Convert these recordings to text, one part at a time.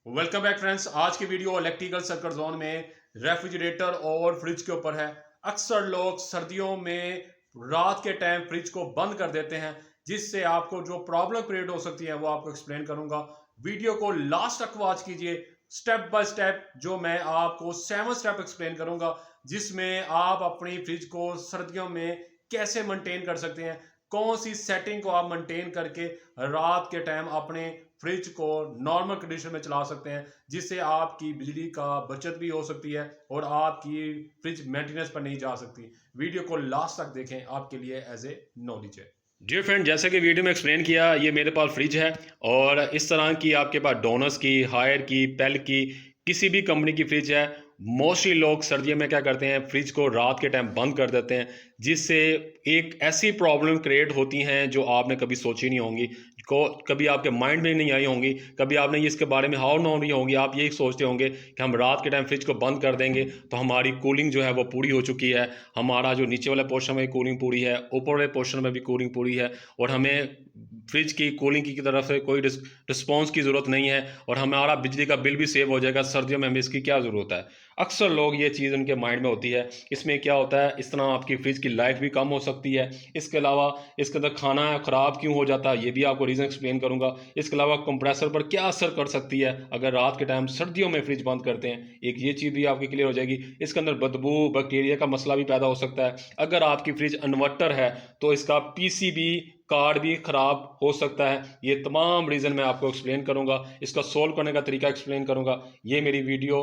Welcome back friends. आज की video electrical circuit zone में रेफ्रिजरेटर और फ्रिज के ऊपर है। अक्सर लोग सर्दियों में रात के टाइम फ्रिज को बंद कर देते हैं, जिससे आपको जो प्रॉब्लम क्रिएट हो सकती है वो आपको एक्सप्लेन करूंगा। वीडियो को लास्ट तक वॉच कीजिए। स्टेप बाय स्टेप जो मैं आपको 7 स्टेप एक्सप्लेन करूंगा, जिसमें आप अपनी फ्रिज को सर्दियों में कैसे मेंटेन कर सकते हैं, कौन सी सेटिंग को आप मेंटेन करके रात के टाइम अपने फ्रिज को नॉर्मल कंडीशन में चला सकते हैं, जिससे आपकी बिजली का बचत भी हो सकती है और आपकी फ्रिज मेंटेनेंस पर नहीं जा सकती। वीडियो को लास्ट तक देखें, आपके लिए एज ए नॉलेज है। डियर फ्रेंड, जैसे कि वीडियो में एक्सप्लेन किया, ये मेरे पास फ्रिज है और इस तरह की आपके पास डोनस की, हायर की, पेल की, किसी भी कंपनी की फ्रिज है। मोस्टली लोग सर्दियों में क्या करते हैं, फ्रिज को रात के टाइम बंद कर देते हैं, जिससे एक ऐसी प्रॉब्लम क्रिएट होती हैं जो आपने कभी सोची नहीं होंगी, को कभी आपके माइंड में नहीं आई होंगी, कभी आपने ये इसके बारे में हाउ नॉन नहीं होंगी। आप यही सोचते होंगे कि हम रात के टाइम फ्रिज को बंद कर देंगे तो हमारी कूलिंग जो है वो पूरी हो चुकी है, हमारा जो नीचे वाले पोर्शन में कूलिंग पूरी है, ऊपर वाले पोर्शन में भी कूलिंग पूरी है और हमें फ्रिज की कूलिंग की तरफ से कोई रिस्पॉन्स की ज़रूरत नहीं है और हमारा बिजली का बिल भी सेव हो जाएगा। सर्दियों में हमें इसकी क्या ज़रूरत है। अक्सर लोग ये चीज़ उनके माइंड में होती है। इसमें क्या होता है, इस तरह आपकी फ्रिज की लाइफ भी कम हो सकती है। इसके अलावा इसके अंदर खाना ख़राब क्यों हो जाता है, ये भी आपको रीज़न एक्सप्लेन करूंगा। इसके अलावा कंप्रेसर पर क्या असर कर सकती है अगर रात के टाइम सर्दियों में फ्रिज बंद करते हैं, एक ये चीज़ भी आपकी क्लियर हो जाएगी। इसके अंदर बदबू, बैक्टीरिया का मसला भी पैदा हो सकता है। अगर आपकी फ्रिज इन्वर्टर है तो इसका पीसीबी कार्ड भी ख़राब हो सकता है। ये तमाम रीज़न मैं आपको एक्सप्लेन करूंगा, इसका सोल्व करने का तरीका एक्सप्लेन करूंगा। ये मेरी वीडियो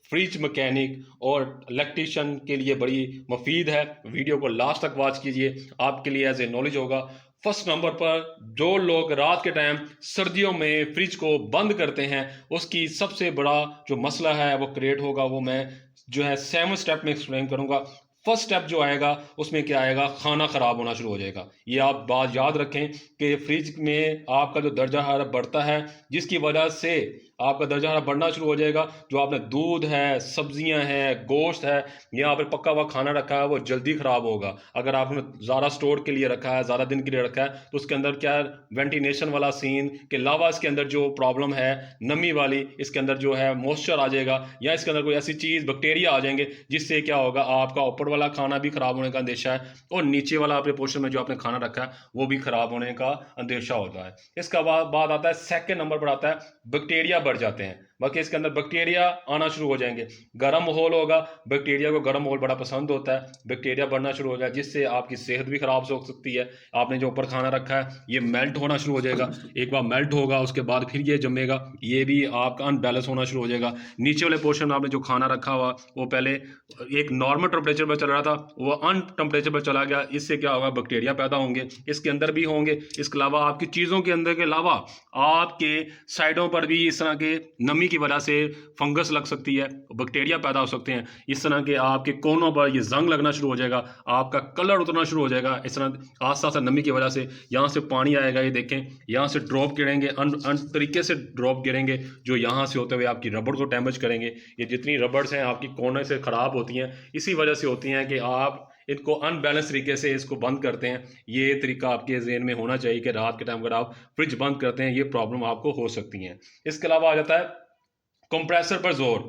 फ्रिज मैकेनिक और इलेक्ट्रीशियन के लिए बड़ी मुफीद है। वीडियो को लास्ट तक वॉच कीजिए, आपके लिए एज ए नॉलेज होगा। फर्स्ट नंबर पर, जो लोग रात के टाइम सर्दियों में फ्रिज को बंद करते हैं, उसकी सबसे बड़ा जो मसला है वो क्रिएट होगा, वो मैं जो है 7 स्टेप में एक्सप्लेन करूंगा। फर्स्ट स्टेप जो आएगा उसमें क्या आएगा, खाना खराब होना शुरू हो जाएगा। ये आप बात याद रखें कि फ्रिज में आपका जो दर्जा हरारत बढ़ता है, जिसकी वजह से आपका दर्जा हरारत बढ़ना शुरू हो जाएगा। जो आपने दूध है, सब्जियां हैं, गोश्त है, या फिर पका हुआ खाना रखा है, वो जल्दी खराब होगा। अगर आपने ज़्यादा स्टोर के लिए रखा है, ज़्यादा दिन के लिए रखा है, तो उसके अंदर क्या वेंटिलेशन वाला सीन के अलावा इसके अंदर जो प्रॉब्लम है नमी वाली, इसके अंदर जो है मॉइस्चर आ जाएगा, या इसके अंदर कोई ऐसी चीज़ बैक्टीरिया आ जाएंगे, जिससे क्या होगा, आपका ऊपर वाला खाना भी खराब होने का अंदेशा है और नीचे वाला आपके पोर्शन में जो आपने खाना रखा है वो भी खराब होने का अंदेशा होता है। इसका बाद आता है, सेकंड नंबर पर आता है बैक्टीरिया बढ़ जाते हैं। बाकी इसके अंदर बैक्टीरिया आना शुरू हो जाएंगे। गर्म माहौल होगा, बैक्टीरिया को गर्म माहौल बड़ा पसंद होता है, बैक्टीरिया बढ़ना शुरू हो जाएगा, जिससे आपकी सेहत भी खराब हो सकती है। आपने जो ऊपर खाना रखा है ये मेल्ट होना शुरू हो जाएगा। एक बार मेल्ट होगा उसके बाद फिर ये जमेगा, ये भी आपका अनबैलेंस होना शुरू हो जाएगा। नीचे वाले पोर्शन में आपने जो खाना रखा हुआ वो पहले एक नॉर्मल टेम्परेचर पर चल रहा था, वो अन टेम्परेचर पर चला गया। इससे क्या होगा, बैक्टीरिया पैदा होंगे, इसके अंदर भी होंगे। इसके अलावा आपकी चीज़ों के अंदर के अलावा आपके साइडों पर भी इस तरह के नमी की वजह से फंगस लग सकती है, बैक्टीरिया पैदा हो सकते हैं। इस तरह के आपके कोनों पर ये जंग लगना शुरू हो जाएगा, आपका कलर उतरना शुरू हो जाएगा। इस तरह आस्ता आस्ता नमी की वजह से यहाँ से पानी आएगा, ये देखें यहाँ से ड्रॉप गिरेंगे, अन तरीके से ड्रॉप गिरेंगे, जो यहाँ से होते हुए आपकी रबड़ को डैमेज करेंगे। ये जितनी रबड़्स हैं आपकी कोने से ख़राब होती हैं, इसी वजह से होती हैं कि आप इनको अनबैलेंस तरीके से इसको बंद करते हैं। ये तरीका आपके ज़हन में होना चाहिए कि रात के टाइम अगर आप फ्रिज बंद करते हैं, ये प्रॉब्लम आपको हो सकती हैं। इसके अलावा आ जाता है कंप्रेसर पर जोर।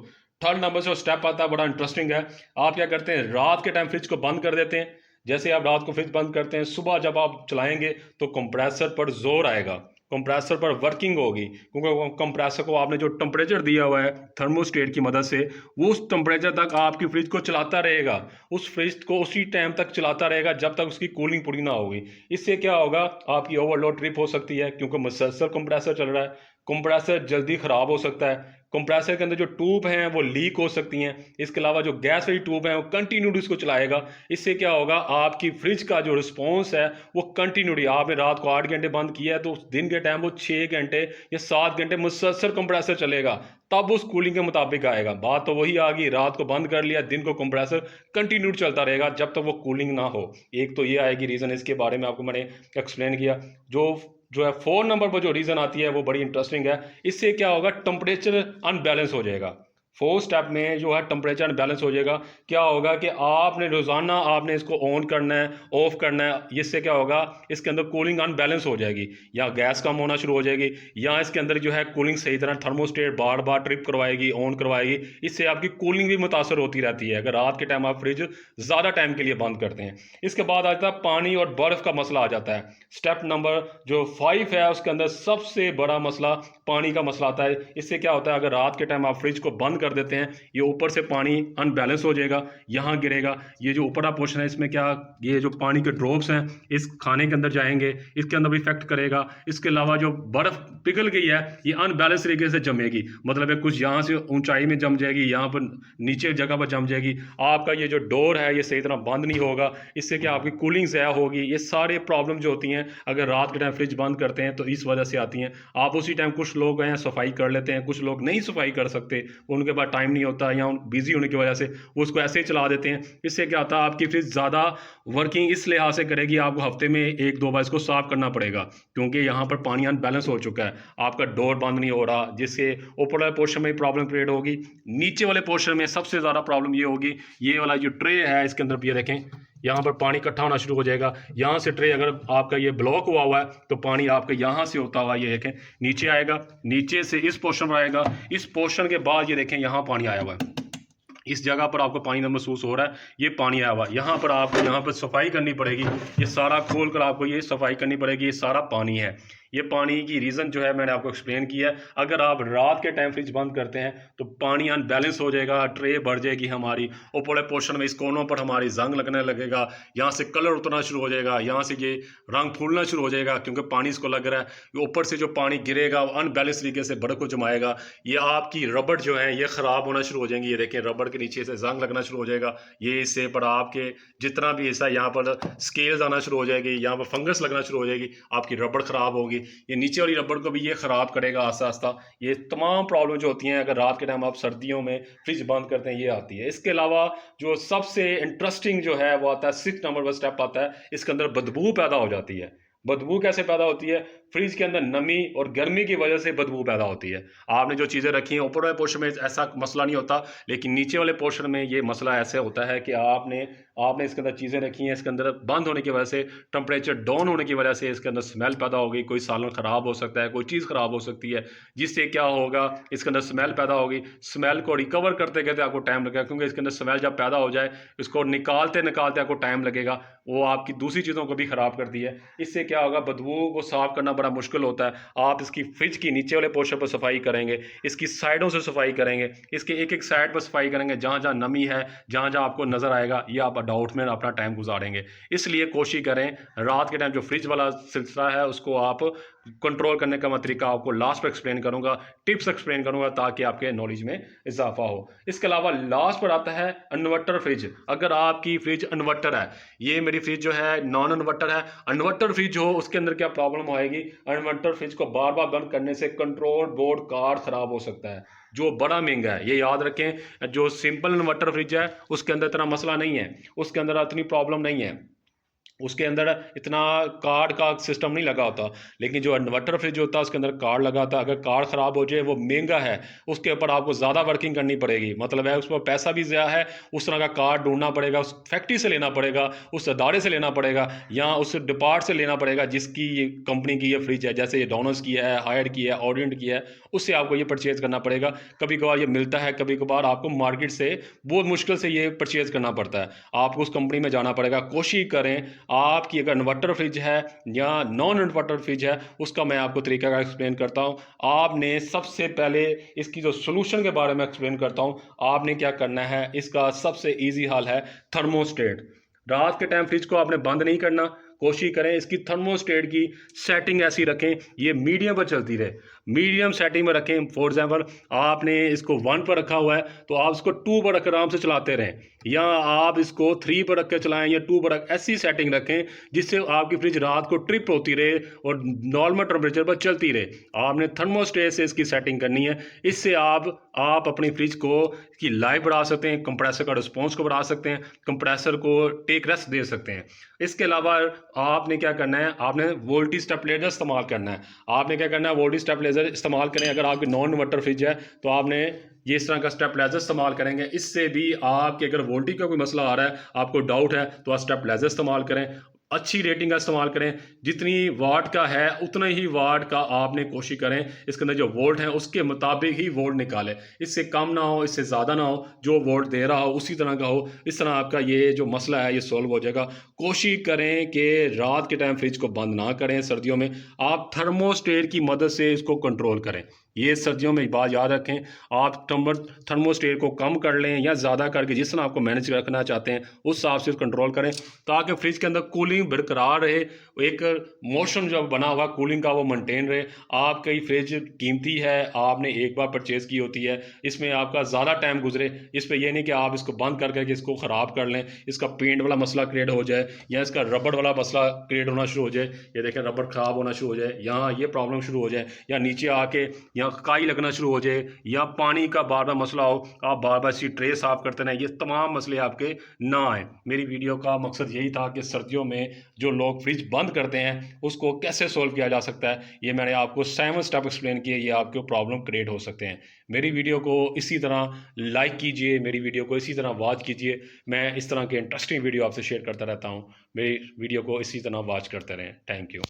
थर्ड नंबर से स्टेप आता है, बड़ा इंटरेस्टिंग है। आप क्या करते हैं, रात के टाइम फ्रिज को बंद कर देते हैं। जैसे आप रात को फ्रिज बंद करते हैं, सुबह जब आप चलाएंगे तो कंप्रेसर पर जोर आएगा, कंप्रेसर पर वर्किंग होगी, क्योंकि कंप्रेसर को आपने जो टेम्परेचर दिया हुआ है थर्मोस्टेट की मदद से, वो उस टेम्परेचर तक आपकी फ्रिज को चलाता रहेगा। उस फ्रिज को उसी टाइम तक चलाता रहेगा जब तक उसकी कूलिंग पूरी ना होगी। इससे क्या होगा, आपकी ओवरलोड ट्रिप हो सकती है, क्योंकि मुसलसल कंप्रेसर चल रहा है, कंप्रेसर जल्दी ख़राब हो सकता है। कंप्रेसर के अंदर जो ट्यूब हैं वो लीक हो सकती हैं। इसके अलावा जो गैस वाली ट्यूब है वो कंटिन्यूटी इसको चलाएगा। इससे क्या होगा, आपकी फ्रिज का जो रिस्पॉन्स है वो कंटिन्यूटी, आपने रात को 8 घंटे बंद किया है तो दिन के टाइम वो 6 घंटे या 7 घंटे मुसलसल कंप्रेसर चलेगा, तब उस कूलिंग के मुताबिक आएगा। बात तो वही आ गई, रात को बंद कर लिया, दिन को कंप्रेसर कंटिन्यू चलता रहेगा जब तक वो कूलिंग ना हो। एक तो ये आएगी रीज़न, इसके बारे में आपको मैंने एक्सप्लेन किया। जो जो है 4 नंबर पर जो रीज़न आती है वो बड़ी इंटरेस्टिंग है। इससे क्या होगा, टेम्परेचर अनबैलेंस हो जाएगा। फोर्थ स्टेप में जो है टेम्परेचर बैलेंस हो जाएगा। क्या होगा कि आपने रोज़ाना आपने इसको ऑन करना है, ऑफ करना है। इससे क्या होगा, इसके अंदर कूलिंग अनबैलेंस हो जाएगी, या गैस कम होना शुरू हो जाएगी, या इसके अंदर जो है कूलिंग सही तरह थर्मोस्टेट बार बार ट्रिप करवाएगी, ऑन करवाएगी। इससे आपकी कूलिंग भी मुतासर होती रहती है अगर रात के टाइम आप फ्रिज ज़्यादा टाइम के लिए बंद करते हैं। इसके बाद आता है पानी और बर्फ़ का मसला आ जाता है। स्टेप नंबर जो 5 है उसके अंदर सबसे बड़ा मसला पानी का मसला आता है। इससे क्या होता है, अगर रात के टाइम आप फ्रिज को बंद कर देते हैं, ये ऊपर से पानी अनबैलेंस हो जाएगा, यहाँ गिरेगा। ये जो ऊपर का पोर्शन है इसमें क्या, ये जो पानी के ड्रॉप्स हैं इस खाने के अंदर जाएंगे, इसके अंदर भी इफेक्ट करेगा। इसके अलावा जो बर्फ पिघल गई है ये अनबैलेंस तरीके से जमेगी, मतलब है कुछ यहाँ से ऊंचाई में जम जाएगी, यहाँ पर नीचे जगह पर जम जाएगी। आपका ये जो डोर है ये सही तरह बंद नहीं होगा, इससे क्या आपकी कूलिंग ज़्यादा होगी। ये सारे प्रॉब्लम जो होती हैं अगर रात के टाइम फ्रिज बंद करते हैं तो इस वजह से आती हैं। आप उसी टाइम कुछ लोग हैं सफाई कर लेते हैं, कुछ लोग नहीं सफाई कर सकते, उनके पास टाइम नहीं होता या बिजी होने की वजह से वो उसको ऐसे ही चला देते हैं। इससे क्या होता है, आपकी फ्रिज ज़्यादा वर्किंग इस लिहाज से करेगी, आपको हफ्ते में 1-2 बार इसको साफ करना पड़ेगा, क्योंकि यहाँ पर पानी अनबैलेंस हो चुका है, आपका डोर बंद नहीं हो रहा, जिससे ऊपर वाले पोर्शन में प्रॉब्लम क्रिएट होगी। नीचे वाले पोर्शन में सबसे ज़्यादा प्रॉब्लम ये होगी, ये वाला जो ट्रे है इसके अंदर ये देखें, यहाँ पर पानी इकट्ठा होना शुरू हो जाएगा। यहाँ से ट्रे अगर आपका ये ब्लॉक हुआ है तो पानी आपका यहाँ से होता हुआ ये देखें नीचे आएगा, नीचे से इस पोर्शन पर आएगा, इस पोर्शन के बाद ये देखें यहाँ पानी आया हुआ है, इस जगह पर आपको पानी महसूस हो रहा है, ये पानी आया हुआ। यहाँ पर आपको यहाँ पर सफाई करनी पड़ेगी, ये सारा खोल कर आपको ये सफाई करनी पड़ेगी। ये सारा पानी है, ये पानी की रीज़न जो है मैंने आपको एक्सप्लेन किया है। अगर आप रात के टाइम फ्रिज बंद करते हैं तो पानी अनबैलेंस हो जाएगा, ट्रे बढ़ जाएगी हमारी, ऊपर पोर्शन में इस कोनों पर हमारी जंग लगने लगेगा, यहाँ से कलर उतरना शुरू हो जाएगा, यहाँ से ये रंग फूलना शुरू हो जाएगा, क्योंकि पानी इसको लग रहा है। ऊपर से जो पानी गिरेगा वो अनबैलेंस तरीके से बर्फ को जमाएगा, ये आपकी रबड़ जो है ये ख़राब होना शुरू हो जाएंगी। ये देखें रबड़ के नीचे से जंग लगना शुरू हो जाएगा, ये इससे पर आपके जितना भी हिस्सा यहाँ पर स्केल्स आना शुरू हो जाएगी, यहाँ पर फंगस लगना शुरू हो जाएगी, आपकी रबड़ ख़राब होगी। ये नीचे वाली रबड़ को भी ये ख़राब करेगा आस्ता आस्ता। ये तमाम प्रॉब्लम जो होती हैं अगर रात के टाइम आप सर्दियों में फ्रिज बंद करते हैं ये आती है। इसके अलावा जो सबसे इंटरेस्टिंग जो है वो आता है 6 नंबर पर स्टेप आता है, इसके अंदर बदबू पैदा हो जाती है। बदबू कैसे पैदा होती है, फ्रिज के अंदर नमी और गर्मी की वजह से बदबू पैदा होती है। आपने जो चीज़ें रखी हैं ऊपर वाले पोर्शन में ऐसा मसला नहीं होता, लेकिन नीचे वाले पोर्शन में ये मसला ऐसे होता है कि आपने इसके अंदर चीज़ें रखी हैं, इसके अंदर बंद होने की वजह से, टेम्परेचर डाउन होने की वजह से इसके अंदर स्मेल पैदा होगी, कोई सालन ख़राब हो सकता है, कोई चीज़ ख़राब हो सकती है, जिससे क्या होगा इसके अंदर स्मेल पैदा होगी। स्मेल को रिकवर करते करते आपको टाइम लगेगा, क्योंकि इसके अंदर स्मेल जब पैदा हो जाए इसको निकालते निकालते आपको टाइम लगेगा, वो आपकी दूसरी चीज़ों को भी ख़राब करती है। इससे क्या होगा, बदबू को साफ़ करना बड़ा मुश्किल होता है। आप इसकी फ्रिज की नीचे वाले पोर्शन पर सफाई करेंगे, इसकी साइडों से सफाई करेंगे, इसके एक एक साइड पर सफाई करेंगे, जहाँ जहाँ नमी है, जहाँ जहाँ आपको नज़र आएगा, ये आप डाउट में अपना टाइम गुजारेंगे। इसलिए कोशिश करें रात के टाइम जो फ्रिज वाला सिलसिला है उसको आप कंट्रोल करने का मैं तरीका आपको लास्ट पर एक्सप्लेन करूंगा, टिप्स एक्सप्लेन करूंगा, ताकि आपके नॉलेज में इजाफा हो। इसके अलावा लास्ट पर आता है इन्वर्टर फ्रिज। अगर आपकी फ्रिज इन्वर्टर है, ये मेरी फ्रिज जो है नॉन इन्वर्टर है, इन्वर्टर फ्रिज हो उसके अंदर क्या प्रॉब्लम आएगी, इन्वर्टर फ्रिज को बार बार बंद करने से कंट्रोल बोर्ड कार्ड खराब हो सकता है, जो बड़ा महंगा है। ये याद रखें, जो सिंपल इन्वर्टर फ्रिज है उसके अंदर इतना मसला नहीं है, उसके अंदर इतनी प्रॉब्लम नहीं है, उसके अंदर इतना कार्ड का सिस्टम नहीं लगा होता। लेकिन जो इन्वर्टर फ्रिज होता है उसके अंदर कार्ड लगा होता है, अगर कार्ड ख़राब हो जाए वो महंगा है, उसके ऊपर आपको ज़्यादा वर्किंग करनी पड़ेगी, मतलब है उस पर पैसा भी ज़्यादा है, उस तरह का कार्ड ढूंढना पड़ेगा, उस फैक्ट्री से लेना पड़ेगा, उस अदारे से लेना पड़ेगा, या उस डिपार्ट से लेना पड़ेगा जिसकी ये कंपनी की ये फ्रिज है, जैसे ये डोनस की है, हायर की है, ऑडियंट की है, उससे आपको ये परचेज़ करना पड़ेगा। कभी कभार ये मिलता है, कभी कभार आपको मार्केट से बहुत मुश्किल से ये परचेज़ करना पड़ता है, आपको उस कंपनी में जाना पड़ेगा। कोशिश करें आपकी अगर इन्वर्टर फ्रिज है या नॉन इन्वर्टर फ्रिज है, उसका मैं आपको तरीका का एक्सप्लेन करता हूं। आपने सबसे पहले इसकी जो सोल्यूशन के बारे में एक्सप्लेन करता हूं, आपने क्या करना है, इसका सबसे इजी हल है थर्मोस्टेट। रात के टाइम फ्रिज को आपने बंद नहीं करना, कोशिश करें इसकी थर्मोस्टेट की सेटिंग ऐसी रखें ये मीडियम पर चलती रहे, मीडियम सेटिंग में रखें। फॉर एग्जांपल आपने इसको 1 पर रखा हुआ है तो आप इसको 2 पर रख आराम से चलाते रहें, या आप इसको 3 पर रख के चलाएं या 2 पर रख, ऐसी सेटिंग रखें जिससे आपकी फ्रिज रात को ट्रिप होती रहे और नॉर्मल टेम्परेचर पर चलती रहे। आपने थर्मोस्टेट से इसकी सेटिंग करनी है, इससे आप अपनी फ्रिज को की लाइफ बढ़ा सकते हैं, कंप्रेसर का रिस्पॉन्स को बढ़ा सकते हैं, कंप्रेसर को टेक रेस्ट दे सकते हैं। इसके अलावा आपने क्या करना है, आपने वोल्टेज स्टेबलाइजर इस्तेमाल करना है। आपने क्या करना है, वोल्टेज स्टेबलाइजर स्टेबलाइजर इस्तेमाल करें। अगर आपकी नॉन इन्वर्टर फ्रिज है तो आपने ये इस तरह का स्टेबलाइजर इस्तेमाल करेंगे। इससे भी आपके अगर वोल्टेज का कोई मसला आ रहा है, आपको डाउट है, तो आप स्टेबलाइजर इस्तेमाल करें, अच्छी रेटिंग का इस्तेमाल करें। जितनी वाट का है उतना ही वाट का आपने कोशिश करें, इसके अंदर जो वोल्ट है उसके मुताबिक ही वोल्ट निकालें। इससे कम ना हो, इससे ज़्यादा ना हो, जो वोल्ट दे रहा हो उसी तरह का हो। इस तरह आपका ये जो मसला है ये सॉल्व हो जाएगा। कोशिश करें कि रात के टाइम फ्रिज को बंद ना करें। सर्दियों में आप थर्मोस्टेट की मदद से इसको कंट्रोल करें। ये सर्दियों में बात याद रखें। आप थर्मोस्टेट को कम कर लें या ज़्यादा करके, जिस तरह आपको मैनेज रखना चाहते हैं उस हिसाब से कंट्रोल करें, ताकि फ्रिज के अंदर कूलिंग बरकरार रहे, एक मोशन जो बना हुआ कूलिंग का वो मेंटेन रहे। आपकी फ्रिज कीमती है, आपने एक बार परचेज़ की होती है, इसमें आपका ज़्यादा टाइम गुजरे। इस पर यह नहीं कि आप इसको बंद कर करके इसको ख़राब कर लें, इसका पेंट वाला मसला क्रिएट हो जाए या इसका रबड़ वाला मसला क्रिएट होना शुरू हो जाए। ये देखें, रबड़ ख़राब होना शुरू हो जाए, यहाँ ये प्रॉब्लम शुरू हो जाए, या नीचे आके या काई लगना शुरू हो जाए, या पानी का बार बार मसला हो, आप बार बार इसकी ट्रे साफ करते रहें। ये तमाम मसले आपके ना आए। मेरी वीडियो का मकसद यही था कि सर्दियों में जो लोग फ्रिज बंद करते हैं उसको कैसे सोल्व किया जा सकता है। ये मैंने आपको 7 स्टेप एक्सप्लेन किए, ये आपके प्रॉब्लम क्रिएट हो सकते हैं। मेरी वीडियो को इसी तरह लाइक कीजिए, मेरी वीडियो को इसी तरह वॉच कीजिए। मैं इस तरह के इंटरेस्टिंग वीडियो आपसे शेयर करता रहता हूँ। मेरी वीडियो को इसी तरह वॉच करते रहें। Thank you.